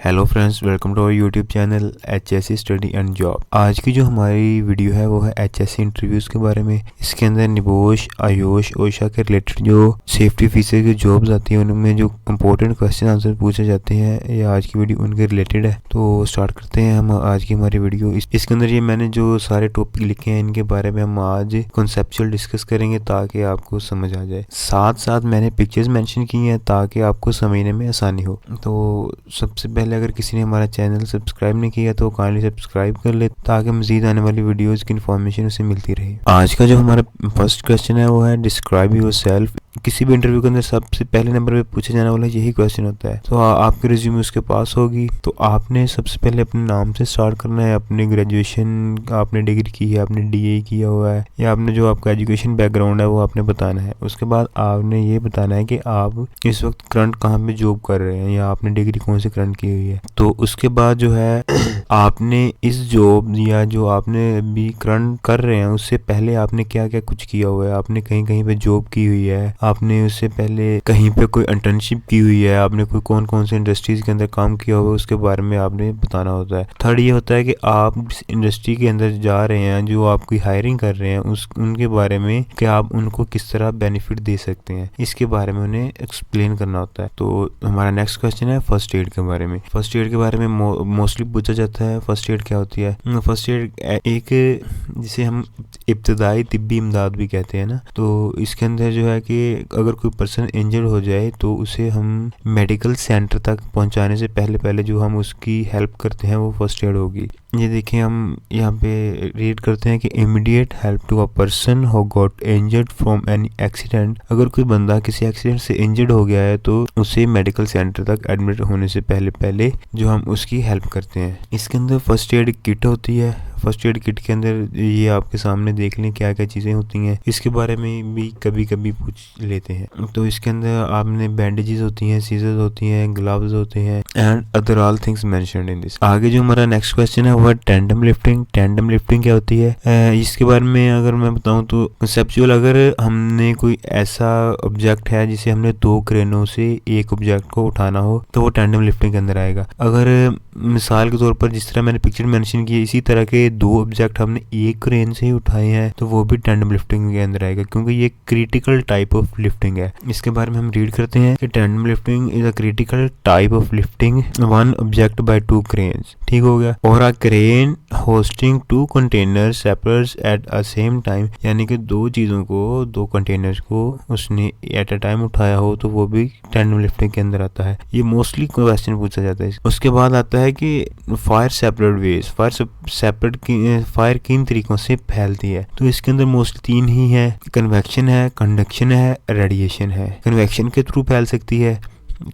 Hello friends, welcome to our YouTube channel HSC study and job. आज की जो हमारी वीडियो है वो है HSC इंटरव्यूज़ के बारे में। इसके अंदर निबोश, आयुष, ओशा के रिलेटेड जो सेफ्टी ऑफिसर की जॉब्स आती हैं उनमें जो इंपॉर्टेंट क्वेश्चन आंसर पूछे जाते हैं, ये आज की वीडियो उनके रिलेटेड है। तो स्टार्ट करते हैं हम आज की हमारी वीडियो। इसके अंदर ये मैंने जो सारे टॉपिक लिखे हैं इनके बारे में हम आज कॉन्सेप्चुअल डिस्कस करेंगे ताकि आपको समझ आ जाए। साथ साथ मैंने पिक्चर्स मेंशन की हैं ताकि आपको समझने में आसानी हो। तो सबसे पहले अगर किसी ने हमारा चैनल सब्सक्राइब नहीं किया तो काइंडली सब्सक्राइब कर ले ताकि मजीद आने वाली वीडियोस की इन्फॉर्मेशन उसे मिलती रहे। आज का जो हमारा फर्स्ट क्वेश्चन है वो है डिस्क्राइब योरसेल्फ। किसी भी इंटरव्यू के अंदर सबसे पहले नंबर पे पूछा जाने वाला यही क्वेश्चन होता है। तो आपकी रिज्यूमे उसके पास होगी, तो आपने सबसे पहले अपने नाम से स्टार्ट करना है। अपनी ग्रेजुएशन आपने डिग्री की है, आपने DA किया हुआ है या आपने जो आपका एजुकेशन बैकग्राउंड है वो आपने बताना है। उसके बाद आपने ये बताना है कि आप इस वक्त करंट कहाँ पे जॉब कर रहे हैं या आपने डिग्री कौन सी करंट की हुई है। तो उसके बाद जो है आपने इस जॉब या जो आपने अभी करंट कर रहे हैं उससे पहले आपने क्या क्या कुछ किया हुआ है। आपने कहीं कहीं पे जॉब की हुई है, आपने उससे पहले कहीं पे कोई इंटर्नशिप की हुई है, आपने कोई कौन कौन से इंडस्ट्रीज के अंदर काम किया हुआ है उसके बारे में आपने बताना होता है। थर्ड ये होता है कि आप जिस इंडस्ट्री के अंदर जा रहे हैं, जो आपकी हायरिंग कर रहे हैं, उनके बारे में कि आप उनको किस तरह बेनिफिट दे सकते हैं, इसके बारे में उन्हें एक्सप्लेन करना होता है। तो हमारा नेक्स्ट क्वेश्चन है फर्स्ट एड के बारे में। फर्स्ट एड के बारे में मोस्टली पूछा जाता है फर्स्ट एड क्या होती है। फर्स्ट एड एक जिसे हम इब्तदाई तिब्बी इमदाद भी कहते हैं ना। तो इसके अंदर जो है कि अगर कोई पर्सन इंजर्ड हो जाए तो उसे हम मेडिकल सेंटर तक पहुंचाने से पहले जो हम उसकी हेल्प करते हैं वो फर्स्ट एड होगी। ये देखिए, हम यहाँ पे रीड करते हैं कि immediate help to a person who got injured from any accident. अगर कोई बंदा किसी एक्सीडेंट से इंजर्ड हो गया है तो उसे मेडिकल सेंटर तक एडमिट होने से पहले जो हम उसकी हेल्प करते हैं। इसके अंदर फर्स्ट एड किट होती है। फर्स्ट एड किट के अंदर ये आपके सामने देख लें क्या क्या चीज़ें होती हैं, इसके बारे में भी कभी कभी पूछ लेते हैं। तो इसके अंदर आपने बैंडेजेस होती हैं, सीजर्स होती हैं, ग्लव्स होते हैं and other all things mentioned in this. आगे जो हमारा नेक्स्ट क्वेश्चन है वो है टैंडम लिफ्टिंग। टैंडम लिफ्टिंग क्या होती है? इसके बारे में अगर मैं बताऊं तो कंसेप्चुअल, अगर हमने कोई ऐसा ऑब्जेक्ट है जिसे हमने 2 क्रेनों से एक ऑब्जेक्ट को उठाना हो तो वो टैंडम लिफ्टिंग के अंदर आएगा। अगर मिसाल के तौर पर जिस तरह मैंने पिक्चर मेंशन की इसी तरह के 2 ऑब्जेक्ट हमने एक क्रेन से ही उठाए हैं तो वो भी टैंडम लिफ्टिंग के अंदर आएगा, क्योंकि ये क्रिटिकल टाइप ऑफ लिफ्टिंग है। इसके बारे में हम रीड करते हैं कि tandem lifting is a critical type of lifting one object by 2 cranes. ठीक हो गया। और a crane hosting 2 container separates at a same time, यानी कि 2 चीज़ों को, 2 कंटेनर्स को उसने एट अ टाइम उठाया हो तो वो भी टैंडम लिफ्टिंग के अंदर आता है। ये मोस्टली क्वेश्चन पूछा जाता है। उसके बाद आता है कि फायर सेपरेट वेज। फायर किन तरीकों से फैलती है? तो इसके अंदर मोस्टली 3 ही है, कन्वेक्शन है, कंडक्शन है, रेडिएशन है। कन्वेक्शन के थ्रू फैल सकती है,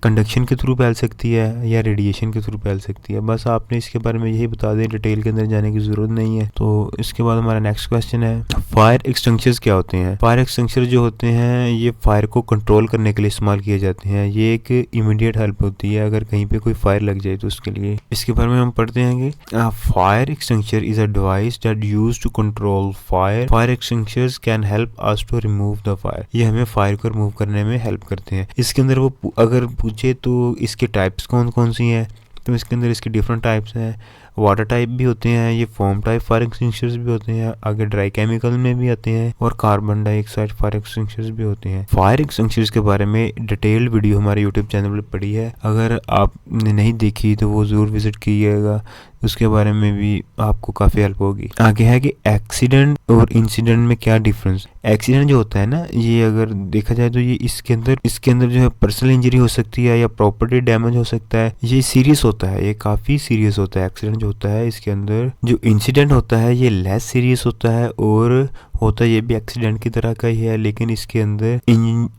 कंडक्शन के थ्रू फैल सकती है या रेडिएशन के थ्रू फैल सकती है। बस आपने इसके बारे में यही बता दें, डिटेल के अंदर जाने की ज़रूरत नहीं है। तो इसके बाद हमारा नेक्स्ट क्वेश्चन है फायर एक्सटिंग्विशर्स क्या होते हैं? फायर एक्सटिंग्विशर जो होते हैं ये फायर को कंट्रोल करने के लिए इस्तेमाल किए जाते हैं। ये एक इमीडिएट हेल्प होती है अगर कहीं पे कोई फायर लग जाए तो उसके लिए। इसके बारे में हम पढ़ते हैं कि fire extinguisher is a device that used to control fire. Fire extinguishers can help us to remove the fire. ये हमें फायर को रिमूव करने में हेल्प करते हैं। इसके अंदर वो अगर पूछे तो इसके टाइप्स कौन कौन सी हैं, तो इसके अंदर इसके डिफरेंट टाइप्स हैं। वाटर टाइप भी होते हैं, ये फोम टाइप फायर एक्सटिंग्विशर्स भी होते हैं, आगे ड्राई केमिकल में भी आते हैं और कार्बन डाइऑक्साइड फायर एक्सटिंग्विशर्स भी होते हैं। फायर एक्सटिंग्विशर्स के बारे में डिटेल्ड वीडियो हमारे यूट्यूब चैनल पर पड़ी है, अगर आपने नहीं देखी तो वो ज़रूर विजिट कीजिएगा, उसके बारे में भी आपको काफ़ी हेल्प होगी। आगे है कि एक्सीडेंट और इंसिडेंट में क्या डिफरेंस। एक्सीडेंट जो होता है ना, ये अगर देखा जाए तो ये इसके अंदर जो है पर्सनल इंजरी हो सकती है या प्रॉपर्टी डैमेज हो सकता है। ये सीरियस होता है, ये काफ़ी सीरियस होता है एक्सीडेंट जो होता है। इसके अंदर जो इंसिडेंट होता है ये लेस सीरियस होता है और होता ये भी एक्सीडेंट की तरह का ही है, लेकिन इसके अंदर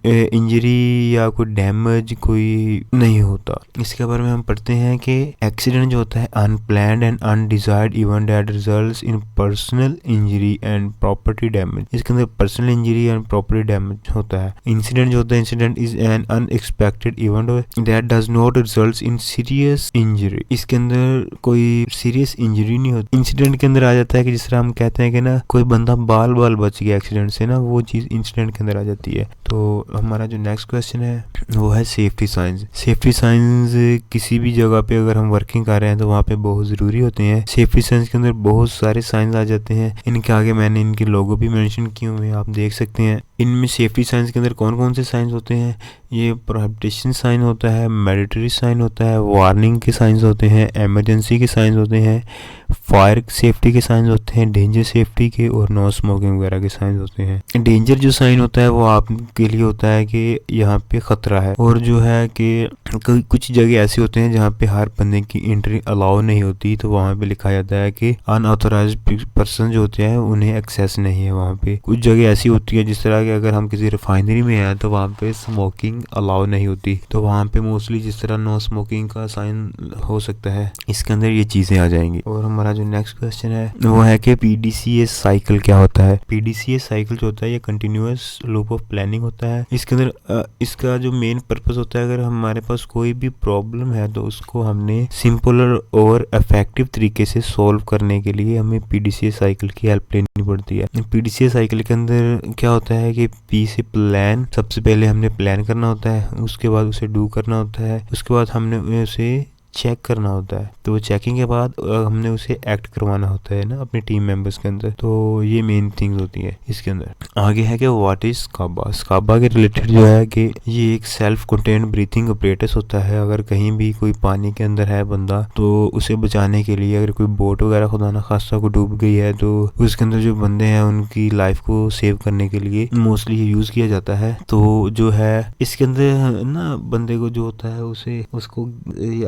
इंजरी या कोई डैमेज कोई नहीं होता। इसके बारे में हम पढ़ते हैं कि एक्सीडेंट जो होता है unplanned and undesired event that results in personal injury and property damage. इसके अंदर personal injury and property damage होता है। इंसिडेंट जो होता है, incident is an unexpected event that does not results in serious injury. इसके अंदर कोई सीरियस इंजरी नहीं होती। इंसिडेंट के अंदर आ जाता है कि जिस तरह हम कहते हैं कि ना कोई बंदा बाल साल बच गया एक्सीडेंट से ना, वो चीज़ इंसिडेंट के अंदर आ जाती है। तो हमारा जो नेक्स्ट क्वेश्चन है वो है सेफ्टी साइंस। सेफ्टी साइंस किसी भी जगह पे अगर हम वर्किंग कर रहे हैं तो वहाँ पे बहुत ज़रूरी होते हैं। सेफ्टी साइंस के अंदर बहुत सारे साइंस आ जाते हैं, इनके आगे मैंने इनके लोगो भी मेंशन किए हुए हैं, आप देख सकते हैं। इनमें सेफ्टी साइंस के अंदर कौन कौन से साइंस होते हैं, ये प्रोहिबिशन साइन होता है, मैंडेटरी साइन होता है, वार्निंग के साइंस होते हैं, इमरजेंसी के साइंस होते हैं, फायर सेफ्टी के साइंस होते हैं, डेंजर सेफ्टी के और नो स्मोकिंग वगैरह के साइंस होते हैं। डेंजर जो साइन होता है वो आपके लिए होता है कि यहाँ पे ख़तरा है, और जो है कि कुछ जगह ऐसी होते हैं जहाँ पे हर बंदे की एंट्री अलाउ नहीं होती, तो वहाँ पे लिखा जाता है कि अनऑथोराइज्ड पर्सन जो होते हैं उन्हें एक्सेस नहीं है वहाँ पे। कुछ जगह ऐसी होती है जिस तरह कि अगर हम किसी रिफाइनरी में हैं तो वहाँ पे स्मोकिंग अलाउ नहीं होती, तो वहाँ पे मोस्टली जिस तरह नो स्मोकिंग का साइन हो सकता है, इसके अंदर ये चीज़ें आ जाएंगी। और हमारा जो नेक्स्ट क्वेश्चन है वो है कि PDCA साइकिल क्या होता है। PDCA साइकिल जो होता है ये कंटिन्यूअस लूप ऑफ प्लानिंग होता है। इसके अंदर इसका जो मेन पर्पस होता है, अगर हमारे पास कोई भी प्रॉब्लम है तो उसको हमने सिंपल और इफेक्टिव तरीके से सॉल्व करने के लिए हमें PDCA साइकिल की हेल्प लेनी पड़ती है। PDCA साइकिल के अंदर क्या होता है कि P से प्लान, सबसे पहले हमने प्लान करना होता है, उसके बाद उसे डू करना होता है, उसके बाद हमने उसे चेक करना होता है, तो चेकिंग के बाद हमने उसे एक्ट करवाना होता है ना अपने टीम मेंबर्स के अंदर। तो ये मेन थिंग्स होती है इसके अंदर। आगे है कि व्हाट इज स्काबा। स्काबा के रिलेटेड जो है कि ये एक सेल्फ कंटेन्ड ब्रीथिंग अपरेटस होता है। अगर कहीं भी कोई पानी के अंदर है बंदा, तो उसे बचाने के लिए, अगर कोई बोट वगैरह खुदा ना खास्ता को डूब गई है, तो उसके अंदर जो बंदे हैं उनकी लाइफ को सेव करने के लिए मोस्टली ये यूज किया जाता है। तो जो है इसके अंदर ना बंदे को जो होता है उसको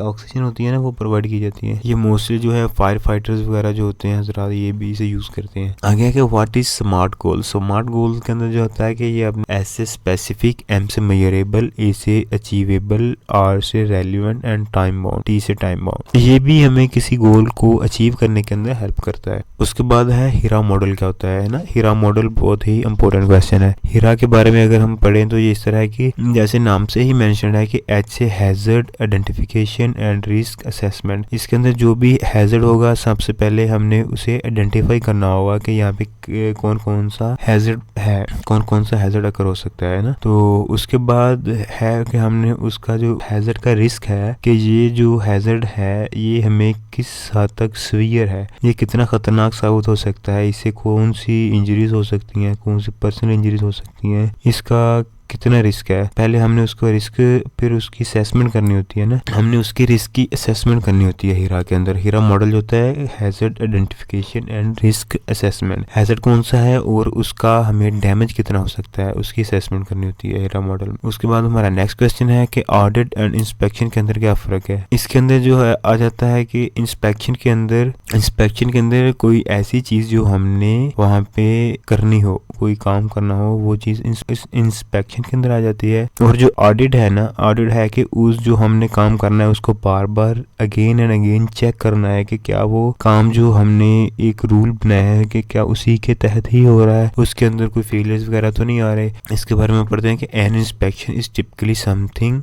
ऑक्सीजन होती है ना वो प्रोवाइड की जाती है। ये मोस्टली जो है फायर फाइटर्स वगैरह जो होते हैं हजरात, ये भी इसे यूज करते हैं। आगे है कि what is smart goal. Smart गोल के अंदर जो होता है कि ये अपने ऐसे स्पेसिफिक, एम से मेजरेबल, ए से अचीवेबल, आर से relevant and time bound, T से टाइम बाउंड, ये भी हमें किसी गोल को अचीव करने के अंदर हेल्प करता है। उसके बाद है हीरा मॉडल क्या होता है ना। हीरा मॉडल बहुत ही इंपॉर्टेंट क्वेश्चन है। हीरा के बारे में अगर हम पढ़ें तो ये इस तरह है कि जैसे नाम से ही मेंशन है कि एच से hazard identification and risk assessment. इसके अंदर जो भी हैजर्ड होगा सबसे पहले हमने उसे आइडेंटिफाई करना होगा कि यहाँ पे कौन कौन सा हैजर्ड है, कौन कौन सा हैजर्ड अकर हो सकता है ना। तो उसके बाद है कि हमने उसका जो हैजर्ड का रिस्क है कि ये जो हैजर्ड है ये हमें किस हद तक सीवियर है, ये कितना खतरनाक साबित हो सकता है, इससे कौन सी इंजरीज हो सकती हैं, कौन सी पर्सनल इंजरीज हो सकती हैं, इसका कितना रिस्क है। पहले हमने उसको रिस्क, फिर उसकी असेसमेंट करनी होती है ना, हमने उसकी रिस्क की असेसमेंट करनी होती है हीरा के अंदर। हीरा मॉडल जो होता है hazard identification and risk assessment, hazard कौन सा है और उसका हमें डैमेज कितना हो सकता है, उसकी असेसमेंट करनी होती है हीरा मॉडल में। उसके बाद हमारा नेक्स्ट क्वेश्चन है कि ऑडिट एंड इंस्पेक्शन के अंदर क्या फ़र्क है। इसके अंदर जो है आ जाता है कि इंस्पेक्शन के अंदर कोई ऐसी चीज़ जो हमने वहाँ पे करनी हो, कोई काम करना हो, वो चीज़ इंस्पेक्शन के अंदर आ जाती है। और जो ऑडिट है ना, ऑडिट है कि उस जो हमने काम करना है उसको बार बार अगेन एंड अगेन चेक करना है कि क्या वो काम जो हमने एक रूल बनाया है कि क्या उसी के तहत ही हो रहा है, उसके अंदर कोई फेलियर्स वगैरह तो नहीं आ रहे। इसके बारे में पढ़ते हैं कि an inspection is typically something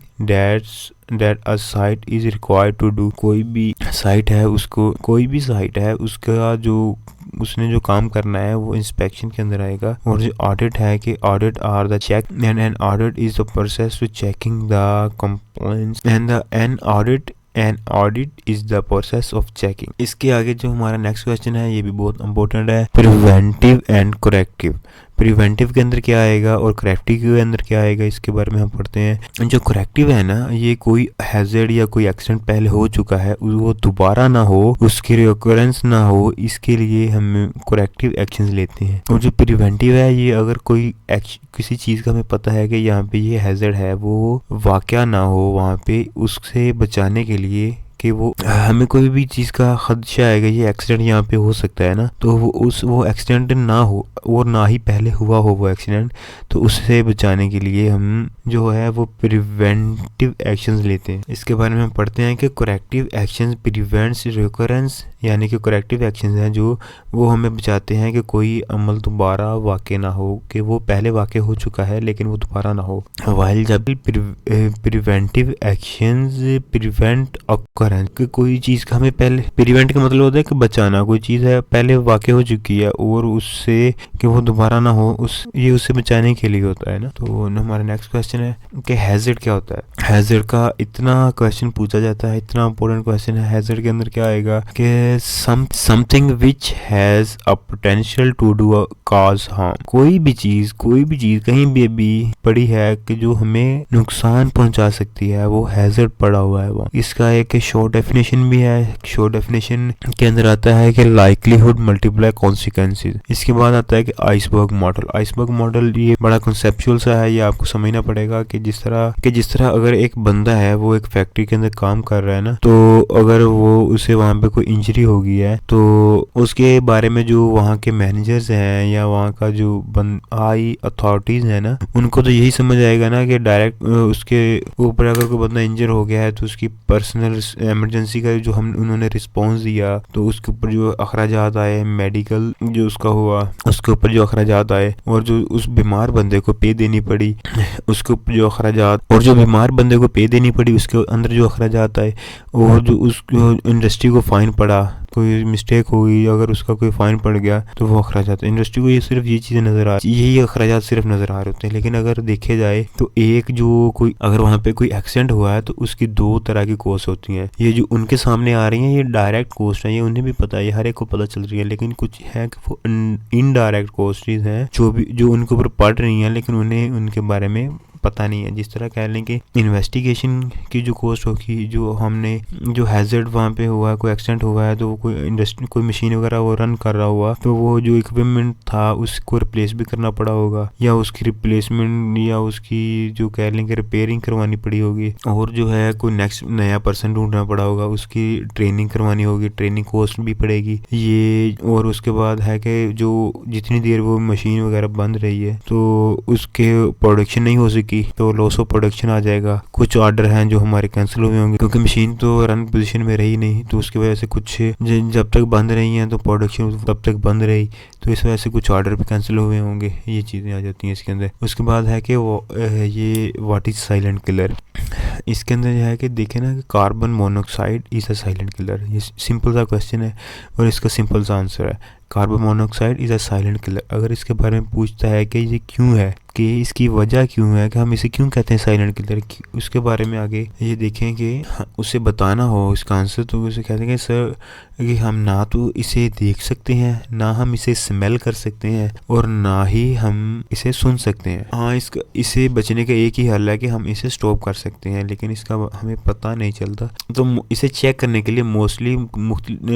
that a site is required to do। कोई भी साइट है उसका जो उसने जो काम करना है वो इंस्पेक्शन के अंदर आएगा। और जो ऑडिट है कि audit are the check and an audit is the process to checking the compliance an audit is the process of checking. इसके आगे जो हमारा नेक्स्ट क्वेश्चन है ये भी बहुत इंपॉर्टेंट है, प्रिवेंटिव एंड करेक्टिव। प्रिवेंटिव के अंदर क्या आएगा और करेक्टिव के अंदर क्या आएगा, इसके बारे में हम पढ़ते हैं। जो करेक्टिव है ना, ये कोई हैजर्ड या कोई एक्सीडेंट पहले हो चुका है वो दोबारा ना हो, उसकी रिकरेंस ना हो, इसके लिए हम करेक्टिव एक्शंस लेते हैं। और जो प्रिवेंटिव है ये अगर कोई किसी चीज़ का हमें पता है कि यहाँ पे ये हैजर्ड है, वो वाकया ना हो वहाँ पे, उससे बचाने के लिए कि वो हमें कोई भी चीज़ का खदशा आएगा, ये एक्सीडेंट यहाँ पे हो सकता है ना, तो वो एक्सीडेंट ना हो और ना ही पहले हुआ हो वो एक्सीडेंट, तो उससे बचाने के लिए हम जो है वो प्रिवेंटिव एक्शंस लेते हैं। इसके बारे में हम पढ़ते हैं कि करेक्टिव एक्शंस प्रिवेंट्स रिकरेंस, यानी कि करेक्टिव एक्शंस हैं जो वो हमें बचाते हैं कि कोई अमल दोबारा वाक़ ना हो, कि वो पहले वाक़ हो चुका है लेकिन वो दोबारा ना हो। वाइल जब प्रिवेंटिव एक्शंस प्रिवेंट अकर तैयार हैं कि कोई चीज़ का हमें पहले प्रिवेंट का मतलब होता है कि बचाना, कोई चीज़ है पहले वाक़ई हो चुकी है और उससे कि वो दोबारा ना हो, ये उससे बचाने के लिए होता है ना। तो हमारा नेक्स्ट क्वेश्चन है कि हैज़र्ड क्या होता है। हैज़र्ड का इतना क्वेश्चन पूछा जाता है, इतना इंपॉर्टेंट क्वेश्चन है। हैज़र्ड के अंदर क्या आएगा कि something which has a potential to do a cause harm. कोई भी चीज़ कहीं भी पड़ी है कि जो हमें नुकसान पहुंचा सकती है, वो हैज़र्ड पड़ा हुआ है वो। इसका एक शॉर्ट डेफिनेशन भी है। शॉर्ट डेफिनेशन के अंदर आता है कि लाइक्लीहुड मल्टीप्लाई कॉन्सिक्वेंसेस। इसके बाद आता है कि आइसबर्ग मॉडल। आइसबर्ग मॉडल ये बड़ा कंसेप्चुअल सा है, ये आपको समझना पड़ेगा कि जिस तरह अगर एक बंदा है वो एक फैक्ट्री के अंदर काम कर रहा है ना, तो अगर वो उसे वहाँ पे कोई इंजरी हो गई है तो उसके बारे में जो वहाँ के मैनेजर्स हैं या वहाँ का जो हाई अथॉरिटीज है ना, उनको तो यही समझ आएगा ना कि डायरेक्ट उसके ऊपर अगर कोई बंदा इंजर हो गया है तो उसकी पर्सनल इमरजेंसी का जो उन्होंने रिस्पॉन्स दिया तो उसके ऊपर जो अखराजात आए, मेडिकल जो उसका हुआ उसके ऊपर जो अखराजात आए, और जो उस बीमार बंदे को पे देनी पड़ी उसके ऊपर जो अखराजात, और जो बीमार बंदे को पे देनी पड़ी उसके अंदर जो अखराजात आए, और जो उस इंडस्ट्री को फाइन पड़ा, कोई मिस्टेक हुई अगर उसका कोई फाइन पड़ गया तो वो अखराजात इंडस्ट्री को ये सिर्फ ये चीज़ें नज़र आ रही, यही अखराजात सिर्फ नज़र आ रहे होते हैं। लेकिन अगर देखे जाए तो एक जो कोई अगर वहाँ पे कोई एक्सीडेंट हुआ है तो उसकी दो तरह की कॉस्ट होती हैं। ये जो उनके सामने आ रही हैं ये डायरेक्ट कॉस्ट है, ये उन्हें भी पता है, ये हर एक को पता चल रही है। लेकिन कुछ है कि वो इनडायरेक्ट कॉस्टेज हैं जो उनके ऊपर पड़ रही हैं लेकिन उन्हें उनके बारे में पता नहीं है। जिस तरह कह लें कि इन्वेस्टिगेशन की जो कॉस्ट होगी, जो हमने जो हैज़र्ड वहाँ पे हुआ है, कोई एक्सीडेंट हुआ है तो वो कोई मशीन वगैरह वो रन कर रहा हुआ तो वो जो इक्विपमेंट था उसको रिप्लेस भी करना पड़ा होगा, या उसकी रिप्लेसमेंट या उसकी जो कह लें कि रिपेयरिंग करवानी पड़ी होगी, और जो है कोई नेक्स्ट नया पर्सन ढूंढना पड़ा होगा, उसकी ट्रेनिंग करवानी होगी, ट्रेनिंग कॉस्ट भी पड़ेगी ये। और उसके बाद है कि जो जितनी देर वो मशीन वगैरह बंद रही है तो उसके प्रोडक्शन नहीं हो सकी तो लॉस ऑफ प्रोडक्शन आ जाएगा। कुछ ऑर्डर हैं जो हमारे कैंसिल हुए होंगे क्योंकि मशीन तो रन पोजीशन में रही नहीं, तो उसकी वजह से कुछ जब तक बंद रही हैं तो प्रोडक्शन तब तक बंद रही, तो इस वजह से कुछ ऑर्डर भी कैंसिल हुए होंगे। ये चीज़ें आ जाती हैं इसके अंदर। उसके बाद है कि वो ये व्हाट इज़ साइलेंट किलर। इसके अंदर जो है कि देखें ना कि carbon monoxide is a silent killer. ये सिंपल सा क्वेश्चन है और इसका सिंपल सा आंसर है, carbon monoxide is a silent killer. अगर इसके बारे में पूछता है कि ये क्यों है, कि इसकी वजह क्यों है, कि हम इसे क्यों कहते हैं साइलेंट किलर, उसके बारे में आगे ये देखें कि उसे बताना हो इसका आंसर, तो उसे कहते हैं कि सर कि हम ना तो इसे देख सकते हैं, ना हम इसे स्मेल कर सकते हैं, और ना ही हम इसे सुन सकते हैं। हाँ, इसे बचने का एक ही हल है कि हम इसे स्टॉप कर सकते हैं, लेकिन इसका हमें पता नहीं चलता। तो इसे चेक करने के लिए मोस्टली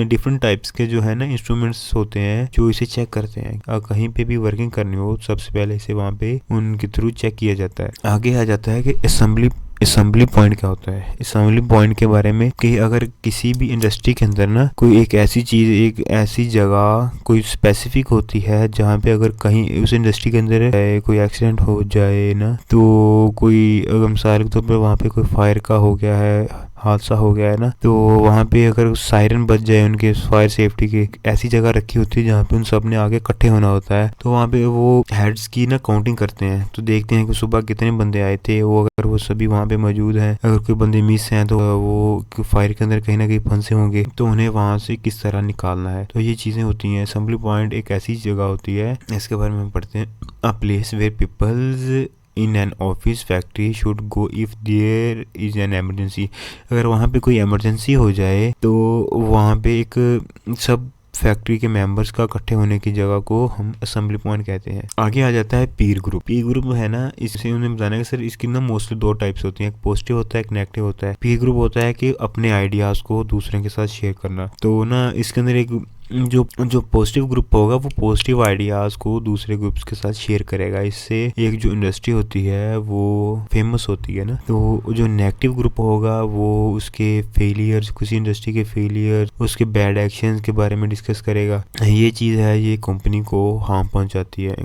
डिफरेंट टाइप्स के जो है ना इंस्ट्रूमेंट्स होते हैं जो इसे चेक करते हैं। कहीं पे भी वर्किंग करनी हो सबसे पहले इसे वहाँ पे उनके थ्रू चेक किया जाता है। आगे आ जाता है कि असेंबली पॉइंट क्या होता है। असेंबली पॉइंट के बारे में कि अगर किसी भी इंडस्ट्री के अंदर ना कोई एक ऐसी जगह कोई स्पेसिफिक होती है जहाँ पे अगर कहीं उस इंडस्ट्री के अंदर कोई एक्सीडेंट हो जाए ना, तो कोई अगर मिसाल के तौर पर वहाँ पे कोई फायर का हो गया है, हादसा हो गया है ना, तो वहाँ पे अगर सायरन बज जाए उनके फायर सेफ्टी की, ऐसी जगह रखी होती है जहाँ पे उन सब ने आगे इकट्ठे होना होता है। तो वहाँ पे वो हेड्स की ना काउंटिंग करते हैं, तो देखते हैं कि सुबह कितने बंदे आए थे, वो अगर वो सभी वहाँ पे मौजूद हैं, अगर कोई बंदे मिस हैं तो वो फायर के अंदर कहीं ना कहीं फंसे होंगे, तो उन्हें वहाँ से किस तरह निकालना है। तो ये चीज़ें होती हैं। असेंबली पॉइंट एक ऐसी जगह होती है, इसके बारे में हम पढ़ते हैं, a place where peoples in an office factory should go if there is an emergency. अगर वहाँ पे कोई एमरजेंसी हो जाए तो वहाँ पे एक सब फैक्ट्री के मेंबर्स का इकट्ठे होने की जगह को हम असेंबली पॉइंट कहते हैं। आगे आ जाता है पीर ग्रुप। पीर ग्रुप है ना, इससे उन्हें बताना है कि सर इसकी ना मोस्टली दो टाइप्स होती हैं, एक पॉजिटिव होता है, एक नेगेटिव होता है। पीर ग्रुप होता है कि अपने आइडियाज़ को दूसरे के साथ शेयर करना। तो ना इसके अंदर एक जो पॉजिटिव ग्रुप होगा वो पॉजिटिव आइडियाज़ को दूसरे ग्रुप्स के साथ शेयर करेगा। इससे एक जो इंडस्ट्री होती है वो फेमस होती है ना। तो जो नेगेटिव ग्रुप होगा वो उसके फेलियर्स, किसी इंडस्ट्री के फेलियर, उसके बैड एक्शंस के बारे में डिस्कस करेगा। ये चीज़ है, ये कंपनी को हार्म पहुंचाती है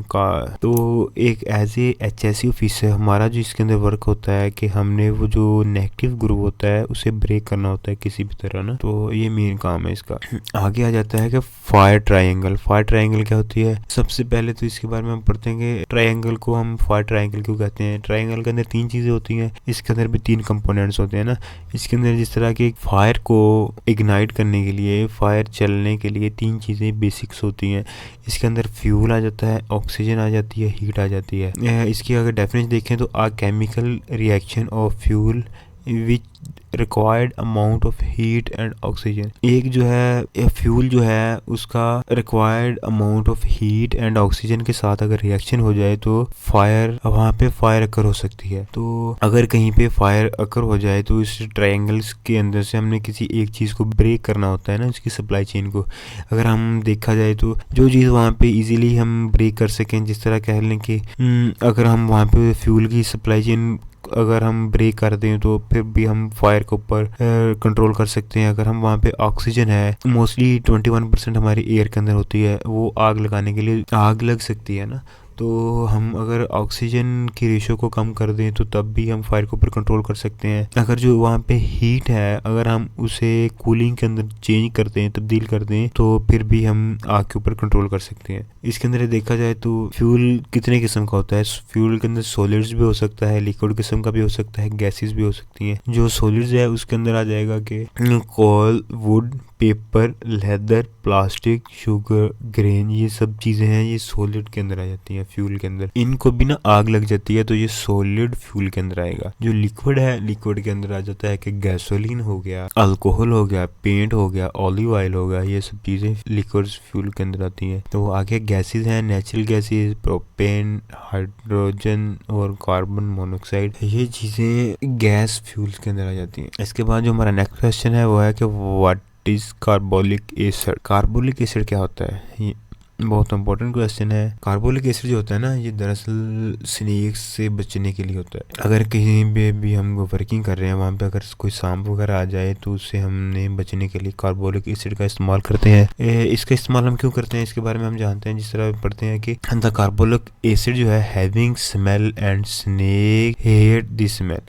तो एक एज ए HSE ऑफिसर हमारा जो इसके अंदर वर्क होता है कि हमने वो जो नेगेटिव ग्रुप होता है उसे ब्रेक करना होता है किसी भी तरह ना। तो ये मेन काम है इसका। आगे आ जाता है है कि फायर ट्रायंगल। फायर ट्रायंगल क्या होती है? सबसे पहले तो इसके बारे में हम पढ़ते हैं कि ट्रायंगल को हम फायर ट्रायंगल क्यों कहते हैं। ट्रायंगल के अंदर 3 चीज़ें होती हैं, इसके अंदर भी 3 कंपोनेंट्स होते हैं ना। इसके अंदर जिस तरह के फायर को इग्नाइट करने के लिए, फायर चलने के लिए 3 चीज़ें बेसिक्स होती हैं। इसके अंदर फ्यूल आ जाता है, ऑक्सीजन आ जाती है, हीट आ जाती है। इसकी अगर डेफिनेशन देखें तो a chemical reaction of fuel which required amount of heat and oxygen. एक जो है फ्यूल जो है उसका required amount of heat and oxygen के साथ अगर रिएक्शन हो जाए तो फायर, वहाँ पे फायर अकर हो सकती है। तो अगर कहीं पे फायर अकर हो जाए तो इस ट्रायंगल्स के अंदर से हमने किसी एक चीज़ को ब्रेक करना होता है ना, उसकी सप्लाई चेन को। अगर हम देखा जाए तो जो चीज़ वहाँ पे इजीली हम ब्रेक कर सकें, जिस तरह कह लें कि अगर हम वहाँ पे फ्यूल की सप्लाई चेन अगर हम ब्रेक कर दें तो फिर भी हम फायर के ऊपर कंट्रोल कर सकते हैं। अगर हम वहाँ पे ऑक्सीजन है, मोस्टली 21% हमारी एयर के अंदर होती है, वो आग लगाने के लिए आग लग सकती है ना। तो हम अगर ऑक्सीजन की रेशो को कम कर दें तो तब भी हम फायर के ऊपर कंट्रोल कर सकते हैं। अगर जो वहाँ पे हीट है अगर हम उसे कूलिंग के अंदर चेंज कर दें, तब्दील कर दें, तो फिर भी हम आग के ऊपर कंट्रोल कर सकते हैं। इसके अंदर देखा जाए तो फ्यूल कितने किस्म का होता है। फ्यूल के अंदर सॉलिड्स भी हो सकता है, लिक्विड किस्म का भी हो सकता है, गैसेस भी हो सकती हैं। जो सॉलिड्स है उसके अंदर आ जाएगा कि coal, wood, paper, leather, plastic, sugar, grain, ये सब चीज़ें हैं, ये सॉलिड के अंदर आ जाती हैं फ्यूल के अंदर। इनको भी ना आग लग जाती है तो ये सॉलिड फ्यूल के अंदर आएगा। जो लिक्विड है, लिक्विड के अंदर आ जाता है कि गैसोलीन हो गया, अल्कोहल हो गया, पेंट हो गया, ऑलिव ऑयल हो गया, ये सब चीज़ें लिक्विड फ्यूल के अंदर आती हैं। तो आगे गैसेस हैं, नेचुरल गैसेस, प्रोपेन, हाइड्रोजन और कार्बन मोनोऑक्साइड, ये चीज़ें गैस फ्यूल के अंदर आ जाती हैं। इसके बाद जो हमारा नेक्स्ट क्वेश्चन है वो है कि what is carbolic acid. Carbolic acid क्या होता है? ये बहुत इंपॉर्टेंट क्वेश्चन है। कार्बोलिक एसिड जो होता है ना, ये दरअसल स्नेक्स से बचने के लिए होता है। अगर कहीं पे भी हम वर्किंग कर रहे हैं, वहाँ पे अगर कोई सांप वगैरह आ जाए तो उससे हमने बचने के लिए कार्बोलिक एसिड का इस्तेमाल करते हैं। इसका इस्तेमाल हम क्यों करते हैं इसके बारे में हम जानते हैं। जिस तरह पढ़ते हैं कि द कार्बोलिक एसिड जो है having smell and snake hate the smell,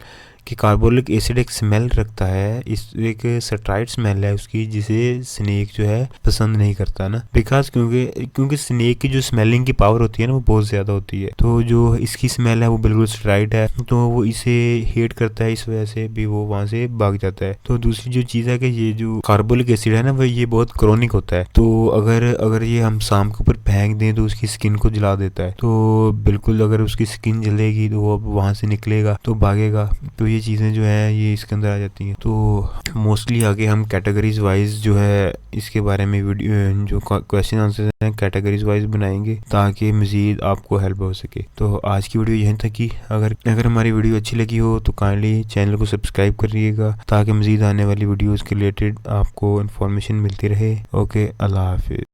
कि कार्बोलिक एसिड एक स्मेल रखता है, इस एक सट्राइट स्मेल है उसकी, जिसे स्नेक जो है पसंद नहीं करता ना। बिकॉज क्योंकि स्नेक की जो स्मेलिंग की पावर होती है ना वो बहुत ज़्यादा होती है। तो जो इसकी स्मेल है वो बिल्कुल सट्राइट है, तो वो इसे हेट करता है, इस वजह से भी वो वहाँ से भाग जाता है। तो दूसरी जो चीज़ है कि ये जो कार्बोलिक एसिड है ना वो ये बहुत क्रोनिक होता है। तो अगर ये हम सांप के ऊपर फेंक दें तो उसकी स्किन को जला देता है। तो बिल्कुल अगर उसकी स्किन जलेगी तो वो वहाँ से निकलेगा तो भागेगा। तो ये चीज़ें जो हैं ये इसके अंदर आ जाती हैं। तो मोस्टली आगे हम कैटेगरीज वाइज जो है इसके बारे में वीडियो जो क्वेश्चन आंसर हैं कैटेगरीज वाइज बनाएंगे ताकि मज़ीद आपको हेल्प हो सके। तो आज की वीडियो यहीं तक ही। अगर हमारी वीडियो अच्छी लगी हो तो काइंडली चैनल को सब्सक्राइब करिएगा ताकि मज़ीद आने वाली वीडियोज़ के रिलेटेड आपको इन्फॉर्मेशन मिलती रहे। ओके, अल्लाह हाफिज़।